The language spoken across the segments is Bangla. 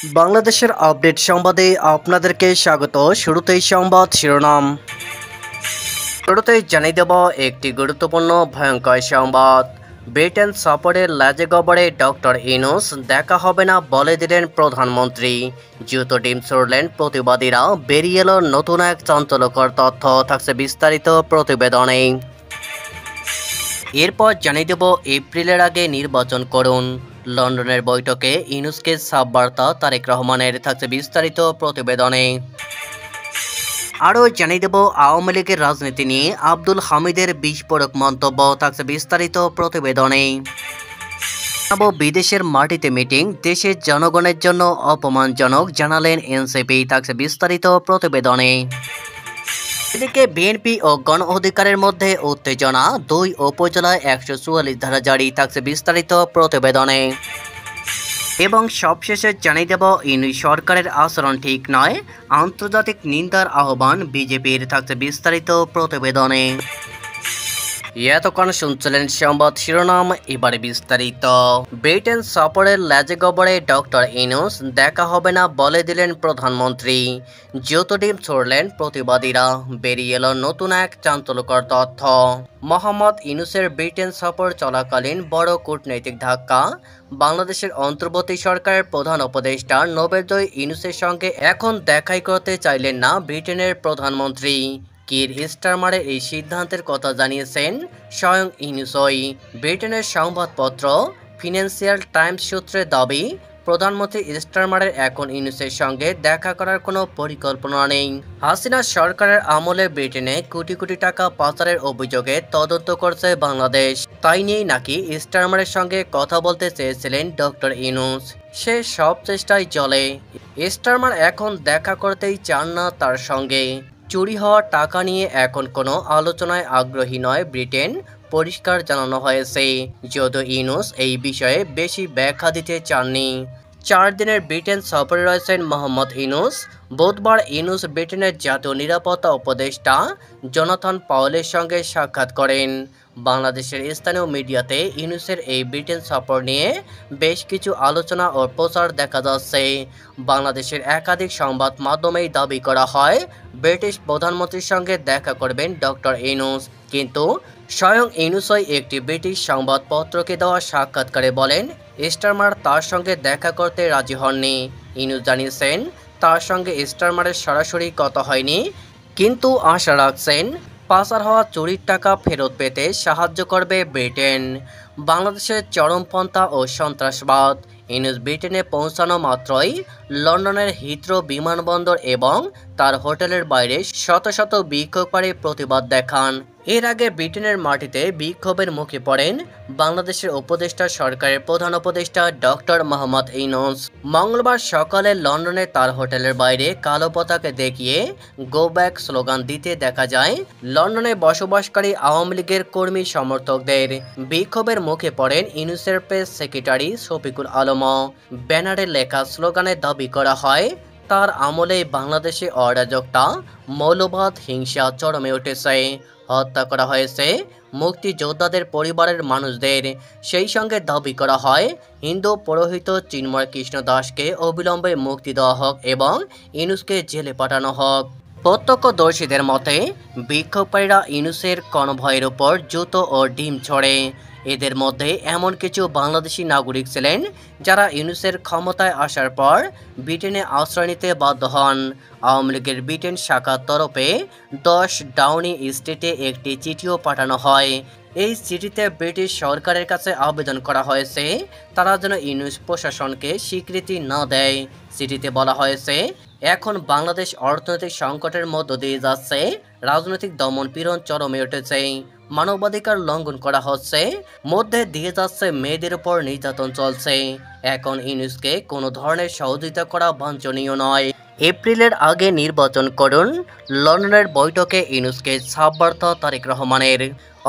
বাংলাদেশের আপডেট সংবাদে আপনাদেরকে স্বাগত। শুরুতেই সংবাদ শিরোনাম। শুরুতেই জানিয়ে দেব একটি গুরুত্বপূর্ণ ভয়ঙ্কর সংবাদ। ব্রিটেন সফরের লেজে গবরে ডক্টর ইউনূস, দেখা হবে না বলে দিলেন প্রধানমন্ত্রী। জুতো ডিম ছুড়লেন প্রতিবাদীরা, বেরিয়ে এলো নতুন এক চাঞ্চল্যকর তথ্য, থাকছে বিস্তারিত প্রতিবেদনে। এরপর জানিয়ে দেব এপ্রিলের আগে নির্বাচন করুন, লন্ডনের বৈঠকে ইউনূসকে সাব বার্তা তারেক রহমানের, থাকছে বিস্তারিত প্রতিবেদনে। আরও জানিয়ে দেব আওয়ামী লীগের রাজনীতি নিয়ে আব্দুল হামিদের বিস্ফোরক মন্তব্য, থাকছে বিস্তারিত প্রতিবেদনে। বিদেশের মাটিতে মিটিং, দেশের জনগণের জন্য অপমানজনক জানালেন এনসিপি, থাকছে বিস্তারিত প্রতিবেদনে। এদিকে বিএনপি ও গণ অধিকারের মধ্যে উত্তেজনা, 2 উপজেলায় 144 ধারা জারি, থাকছে বিস্তারিত প্রতিবেদনে। এবং সবশেষে জানিয়ে দেব ইউনূস সরকারের আচরণ ঠিক নয়, আন্তর্জাতিক নিন্দার আহ্বান বিজেপির, থাকছে বিস্তারিত প্রতিবেদনে। এতক্ষণ শুনছিলেন সংবাদ শিরোনাম, এবারে বিস্তারিত। ব্রিটেন সফরের লেজে গবরে ডক্টর ইউনূস, দেখা হবে না বলে দিলেন প্রধানমন্ত্রী। জুতো ডিম ছুড়লেন প্রতিবাদীরা, বেরিয়ে এলো নতুন এক চাঞ্চল্যকর তথ্য। মোহাম্মদ ইউনূসের ব্রিটেন সফর চলাকালীন বড় কূটনৈতিক ধাক্কা। বাংলাদেশের অন্তর্বর্তী সরকারের প্রধান উপদেষ্টা নোবেলজয়ী ইউনূসের সঙ্গে এখন দেখাই করতে চাইলেন না ব্রিটেনের প্রধানমন্ত্রী। কির স্টারমারের এই সিদ্ধান্তের কথা জানিয়েছেন স্বয়ং ইউনূসই। ব্রিটেনের সংবাদপত্র ফিনান্সিয়াল টাইমস সূত্রে দাবি, প্রধানমন্ত্রী স্টারমারের এখন ইউনূসের সঙ্গে দেখা করার কোনো পরিকল্পনা নেই। হাসিনা সরকারের আমলে ব্রিটেনে কোটি কোটি টাকা পাচারের অভিযোগে তদন্ত করছে বাংলাদেশ। তাই নিয়েই নাকি স্টারমারের সঙ্গে কথা বলতে চেয়েছিলেন ডক্টর ইউনূস। সে সব চেষ্টাই চলে। স্টারমার এখন দেখা করতেই চান না তার সঙ্গে। চুরি হওয়া টাকা নিয়ে এখন কোনো আলোচনায় আগ্রহী নয় ব্রিটেন, পরিষ্কার জানানো হয়েছে। যদিও ইউনূস এই বিষয়ে বেশি ব্যাখ্যা দিতে চাননি। 4 দিনের ব্রিটেন সফরে রয়েছেন মোহাম্মদ ইউনূস। বুধবার ইউনূস ব্রিটেনের জাতীয় নিরাপত্তা উপদেষ্টা জোনাথন পাওয়েলের সঙ্গে সাক্ষাৎ করেন। বাংলাদেশের স্থানীয় মিডিয়াতে ইউনূসের এই ব্রিটেন সফর নিয়ে বেশ কিছু আলোচনা ও প্রচার দেখা যাচ্ছে। বাংলাদেশের একাধিক সংবাদ মাধ্যমেই দাবি করা হয় ব্রিটিশ প্রধানমন্ত্রীর সঙ্গে দেখা করবেন ডক্টর ইউনূস, কিন্তু স্বয়ং ইউনূসই একটি ব্রিটিশ সংবাদপত্রকে দেওয়া সাক্ষাৎকারে বলেন স্টারমার তার সঙ্গে দেখা করতে রাজি হননি। ইউনূস জানিয়েছেন তার সঙ্গে স্টারমারের সরাসরি কথা হয়নি, কিন্তু আশা রাখছেন পাচার হওয়া চুরির টাকা ফেরত পেতে সাহায্য করবে ব্রিটেন। বাংলাদেশের চরমপন্থা ও সন্ত্রাসবাদ। ইউনূস ব্রিটেনে পৌঁছানো মাত্রই লন্ডনের হিথ্রো বিমানবন্দর এবং তার হোটেলের বাইরে শত শত বিক্ষোভকারী প্রতিবাদ দেখান। এর আগে ব্রিটেনের মাটিতে বিক্ষোভের মুখে পড়েন বাংলাদেশের উপদেষ্টা সরকারের প্রধান উপদেষ্টা ডক্টর মোহাম্মদ ইউনূস। মঙ্গলবার সকালে লন্ডনে তার হোটেলের বাইরে কালো পতাকা দেখিয়ে গো ব্যাক স্লোগান দিতে দেখা যায় লন্ডনে বসবাসকারী আওয়ামী লীগের কর্মী সমর্থকদের। বিক্ষোভের মুখে পড়েন ইউনূসের প্রেস সেক্রেটারি শফিকুল আলম। ব্যানারে লেখা স্লোগানে দাবি করা হয় তার আমলে বাংলাদেশে অরাজকতা, মৌলবাদ, হিংসা চরমে উঠেছে। হত্যা করা হয়েছে মুক্তিযোদ্ধাদের পরিবারের মানুষদের। সেই সঙ্গে দাবি করা হয় হিন্দু পুরোহিত চিন্ময় কৃষ্ণ দাসকে অবিলম্বে মুক্তি দেওয়া হোক এবং ইউনূসকে জেলে পাঠানো হোক। প্রত্যক্ষদর্শীদের মতে বিক্ষোভকারীরা ইউনূসের কনভয়ের উপর জুতো ও ডিম ছড়ে। এদের মধ্যে এমন কিছু বাংলাদেশি নাগরিক ছিলেন যারা ইউনূসের ক্ষমতায় আসার পর ব্রিটেনে আশ্রয় নিতে বাধ্য হন। আওয়ামী লীগের ব্রিটেন শাখার তরফে 10 ডাউনিং স্ট্রিটে একটি চিঠিও পাঠানো হয়। এই চিঠিতে ব্রিটিশ সরকারের কাছে আবেদন করা হয়েছে তারা যেন ইউনূস প্রশাসনকে স্বীকৃতি না দেয়। চিঠিতে বলা হয়েছে এখন বাংলাদেশ অর্থনৈতিক সংকটের মধ্য দিয়ে যাচ্ছে, রাজনৈতিক দমন পীড়ন চরমে উঠেছে, মানবাধিকার লঙ্ঘন করা হচ্ছে, মধ্যে দিয়ে যাচ্ছে মেয়েদের উপর নির্যাতন চলছে। এখন ইউনূসকে কোনো ধরনের সহযোগিতা করা বাঞ্ছনীয় নয়। এপ্রিলের আগে নির্বাচন করুন, লন্ডনের বৈঠকে ইউনূসকে সাব বার্তা তারেক রহমানের।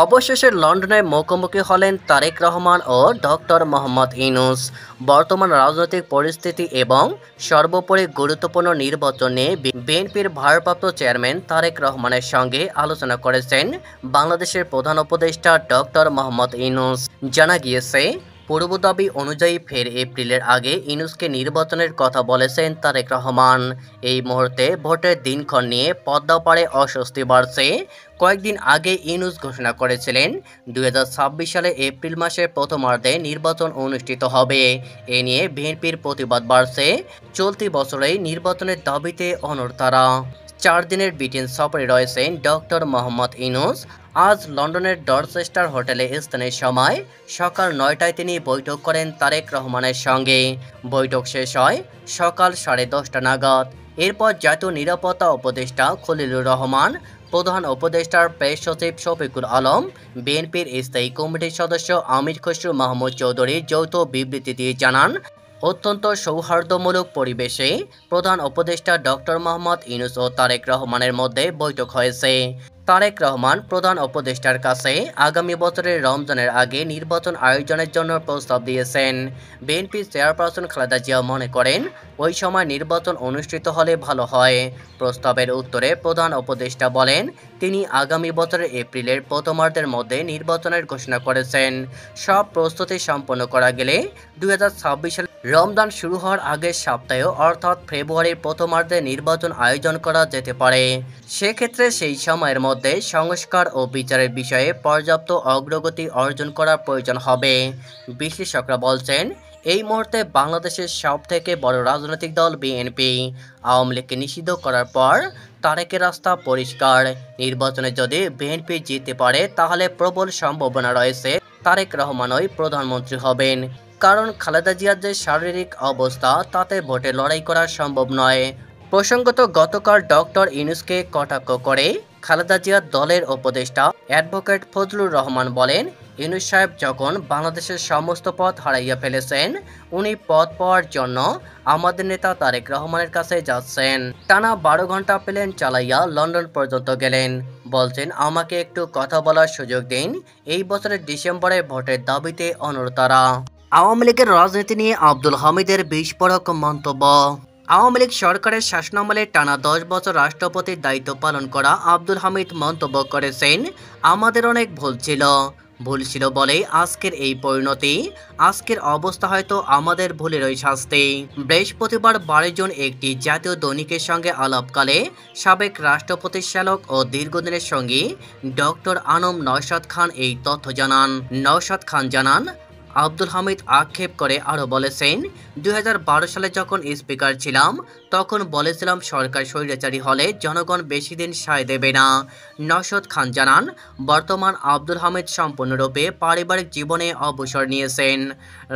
অবশেষে লন্ডনে মুখোমুখি হলেন তারেক রহমান ও ডক্টর মোহাম্মদ ইউনূস। বর্তমান রাজনৈতিক পরিস্থিতি এবং সর্বোপরি গুরুত্বপূর্ণ নির্বাচন নিয়ে বিএনপির ভারপ্রাপ্ত চেয়ারম্যান তারেক রহমানের সঙ্গে আলোচনা করেছেন বাংলাদেশের প্রধান উপদেষ্টা ডক্টর মোহাম্মদ ইউনূস। জানা গিয়েছে পূর্ব দাবি অনুযায়ী ফের এপ্রিলের আগে ইউনূসকে নির্বাচনের কথা বলেছেন তারেক রহমান। এই মুহূর্তে ভোটের দিনক্ষণ নিয়ে পদ্মাপাড়ে অস্বস্তি বাড়ছে। কয়েকদিন আগে ইউনূস ঘোষণা করেছিলেন 2026 সালে এপ্রিল মাসের প্রথমার্ধে নির্বাচন অনুষ্ঠিত হবে। এ নিয়ে বিএনপির প্রতিবাদ বাড়ছে। চলতি বছরেই নির্বাচনের দাবিতে অনড় তারা। 4 দিনের ব্রিটেন সফরে রয়েছেন ডক্টর মোহাম্মদ ইউনূস। আজ লন্ডনের ডরচেস্টার হোটেলে স্থানীয় সময় সকাল 9টায় তিনি বৈঠক করেন তারেক রহমানের সঙ্গে। বৈঠক শেষ হয় সকাল 10:30 নাগাদ। এরপর জাতীয় নিরাপত্তা উপদেষ্টা খলিলুর রহমান, প্রধান উপদেষ্টার প্রেস সচিব শফিকুল আলম, বিএনপির স্থায়ী কমিটির সদস্য আমির খসরু মাহমুদ চৌধুরী যৌথ বিবৃতি দিয়ে জানান, অত্যন্ত সৌহার্দ্যমূলক পরিবেশে প্রধান উপদেষ্টা ডক্টর মোহাম্মদ ইউনূস ও তারেক রহমানের মধ্যে বৈঠক হয়েছে। তারেক রহমান প্রধান উপদেষ্টার কাছে আগামী বছরের রমজানের আগে নির্বাচন আয়োজনের জন্য প্রস্তাব দিয়েছেন। বিএনপি চেয়ারপারসন খালেদা জিয়া মনে করেন ওই সময় নির্বাচন অনুষ্ঠিত হলে ভালো হয়। প্রস্তাবের উত্তরে প্রধান উপদেষ্টা বলেন, তিনি আগামী বছরের এপ্রিলের প্রথমার্ধের মধ্যে নির্বাচনের ঘোষণা করেছেন। সব প্রস্তুতি সম্পন্ন করা গেলে 2026 সালে রমজান শুরু হওয়ার আগের সপ্তাহে অর্থাৎ ফেব্রুয়ারির প্রথমার্ধে নির্বাচন আয়োজন করা যেতে পারে। সেক্ষেত্রে সেই সময়ের মধ্যে সংস্কার ও বিচারের বিষয়ে পর্যাপ্ত অগ্রগতি অর্জন করার প্রয়োজন হবে। বিশ্লেষকরা বলছেন, এই মুহূর্তে বাংলাদেশের সবথেকে বড় রাজনৈতিক দল বিএনপি। আওয়ামী লীগকে নিষিদ্ধ করার পর তারেকের রাস্তা পরিষ্কার। নির্বাচনে যদি বিএনপি জিততে পারে তাহলে প্রবল সম্ভাবনা রয়েছে তারেক রহমানই প্রধানমন্ত্রী হবেন। কারণ খালেদা জিয়ার যে শারীরিক অবস্থা তাতে ভোটে লড়াই করা সম্ভব নয়। প্রসঙ্গত, গতকাল ডক্টর ইউনূসকে কটাক্ষ করে খালেদা জিয়ার দলের উপদেষ্টা অ্যাডভোকেট ফজলুর রহমান বলেন, ইউনূস সাহেব যখন বাংলাদেশের সমস্ত পথ হারাইয়া ফেলেছেন, উনি পথ পাওয়ার জন্য আমাদের নেতা তারেক রহমানের কাছে যাচ্ছেন। টানা 12 ঘন্টা প্লেন চালাইয়া লন্ডন পর্যন্ত গেলেন। বলছেন, আমাকে একটু কথা বলার সুযোগ দিন। এই বছরের ডিসেম্বরে ভোটের দাবিতে অনড় তারা। আওয়ামী লীগের রাজনীতি নিয়ে আব্দুল হামিদের বিস্ফোরক মন্তব্য। আওয়ামী লীগ সরকারের শাসনামলে টানা 10 বছর রাষ্ট্রপতির দায়িত্ব পালন করা আব্দুল হামিদ মন্তব্য করেছেন, আমাদের অনেক ভুল ছিল বলেই আজকের এই পরিণতি। আজকের অবস্থা হয়তো আমাদের ভুলেরই শাস্তি। বৃহস্পতিবার 12 জুন একটি জাতীয় দৈনিকের সঙ্গে আলাপকালে সাবেক রাষ্ট্রপতির শ্যালক ও দীর্ঘদিনের সঙ্গী ডক্টর আনম নওশাদ খান এই তথ্য জানান। নওশাদ খান জানান, আব্দুল হামিদ আক্ষেপ করে আরও বলেছেন, 2012 সালে যখন স্পিকার ছিলাম তখন বলেছিলাম সরকার স্বৈরাচারী হলে জনগণ বেশি দিন সায় দেবে না। নওশাদ খান জানান, বর্তমান আব্দুল হামিদ সম্পূর্ণরূপে পারিবারিক জীবনে অবসর নিয়েছেন।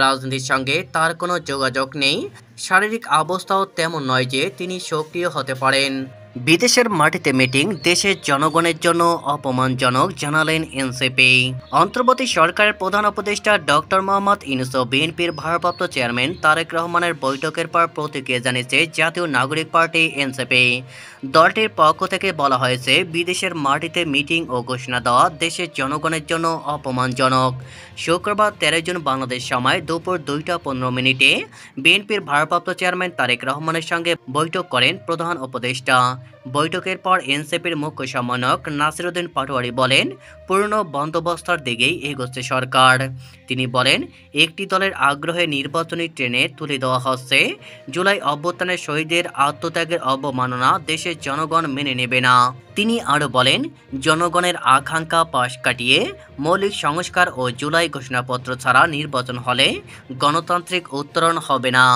রাজনীতির সঙ্গে তার কোনো যোগাযোগ নেই। শারীরিক অবস্থাও তেমন নয় যে তিনি সক্রিয় হতে পারেন। বিদেশের মাটিতে মিটিং দেশের জনগণের জন্য অপমানজনক, জানালেন এনসিপি। অন্তর্বর্তী সরকারের প্রধান উপদেষ্টা ডক্টর মোহাম্মদ ইউনূস ও বিএনপির ভারপ্রাপ্ত চেয়ারম্যান তারেক রহমানের বৈঠকের পর প্রতিক্রিয়া জানিয়েছে জাতীয় নাগরিক পার্টি এনসিপি। দলটির পক্ষ থেকে বলা হয়েছে, বিদেশের মাটিতে মিটিং ও ঘোষণা দেওয়া দেশের জনগণের জন্য অপমানজনক। শুক্রবার 13 জুন বাংলাদেশ সময় দুপুর 2:15 বিএনপির ভারপ্রাপ্ত চেয়ারম্যান তারেক রহমানের সঙ্গে বৈঠক করেন প্রধান উপদেষ্টা। বৈঠকের পর এনসিপির মুখ্য সমন্বয়ক নাসিরউদ্দিন পাটোয়ারি বলেন, পুরনো বন্দোবস্তের দিকেই এগোচ্ছে সরকার। তিনি বলেন, একটি দলের আগ্রহে নির্বাচনী ট্রেনে তুলে দেওয়া হচ্ছে। জুলাই অভ্যুত্থানের শহীদদের আত্মত্যাগের অবমাননা দেশের জনগণ মেনে নেবে না। তিনি আরও বলেন, জনগণের আকাঙ্ক্ষা পাশ কাটিয়ে মৌলিক সংস্কার ও জুলাই ঘোষণাপত্র ছাড়া নির্বাচন হলে গণতান্ত্রিক উত্তরণ হবে না।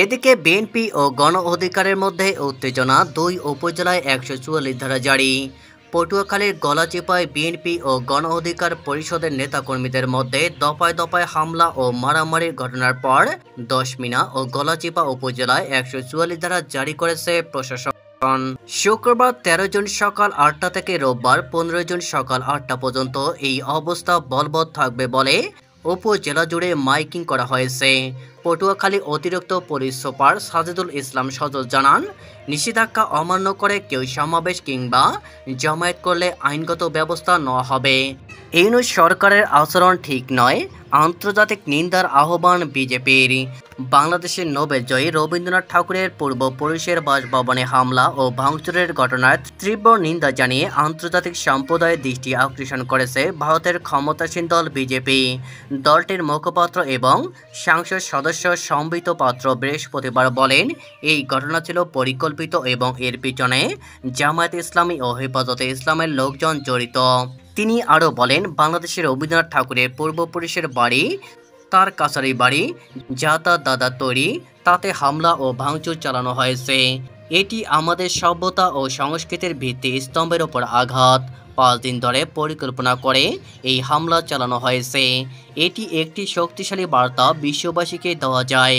এদিকে বিএনপি ও গণ অধিকারের মধ্যে উত্তেজনা, 2 উপজেলায় 144 ধারা জারি। পটুয়াখালীর গলাচিপায় বিএনপি ও গণ অধিকার পরিষদের নেতাকর্মীদের মধ্যে দফায় দফায় হামলা ও মারামারির ঘটনার পর দশমিনা ও গলাচিপা উপজেলায় 144 ধারা জারি করেছে প্রশাসন। শুক্রবার 13 জুন সকাল 8টা থেকে রোববার 15 জুন সকাল 8টা পর্যন্ত এই অবস্থা বলবৎ থাকবে বলে উপজেলা জুড়ে মাইকিং করা হয়েছে। পটুয়াখালী অতিরিক্ত পুলিশ সুপার সাজিদুল ইসলাম সজল জানান, নিষেধাজ্ঞা অমান্য করে কেউ সমাবেশ কিংবা জমায়েত করলে আইনগত ব্যবস্থা নেওয়া হবে। ইউনূস সরকারের আচরণ ঠিক নয়, আন্তর্জাতিক নিন্দার আহ্বান বিজেপির। বাংলাদেশের নোবেলজয়ী রবীন্দ্রনাথ ঠাকুরের পূর্বপুরুষের বাসভবনে হামলা ও ভাঙচুরের ঘটনার তীব্র নিন্দা জানিয়ে আন্তর্জাতিক সম্প্রদায়ের দৃষ্টি আকর্ষণ করেছে ভারতের ক্ষমতাসীন দল বিজেপি। দলটির মুখপাত্র এবং সংসদ সদস্য সম্বিত পাত্র বৃহস্পতিবার বলেন, এই ঘটনা ছিল পরিকল্পিত এবং এর পিছনে জামায়াত ইসলামী ও হেফাজতে ইসলামের লোকজন জড়িত। তিনি আরও বলেন, বাংলাদেশের রবীন্দ্রনাথ ঠাকুরের পূর্বপুরুষের বাড়ি, তার কাছারি বাড়ি যা তার দাদার তৈরি, তাতে হামলা ও ভাঙচুর চালানো হয়েছে। এটি আমাদের সভ্যতা ও সংস্কৃতির ভিত্তি স্তম্ভের ওপর আঘাত। 5 দিন ধরে পরিকল্পনা করে এই হামলা চালানো হয়েছে। এটি একটি শক্তিশালী বার্তা বিশ্ববাসীকে দেওয়া যায়।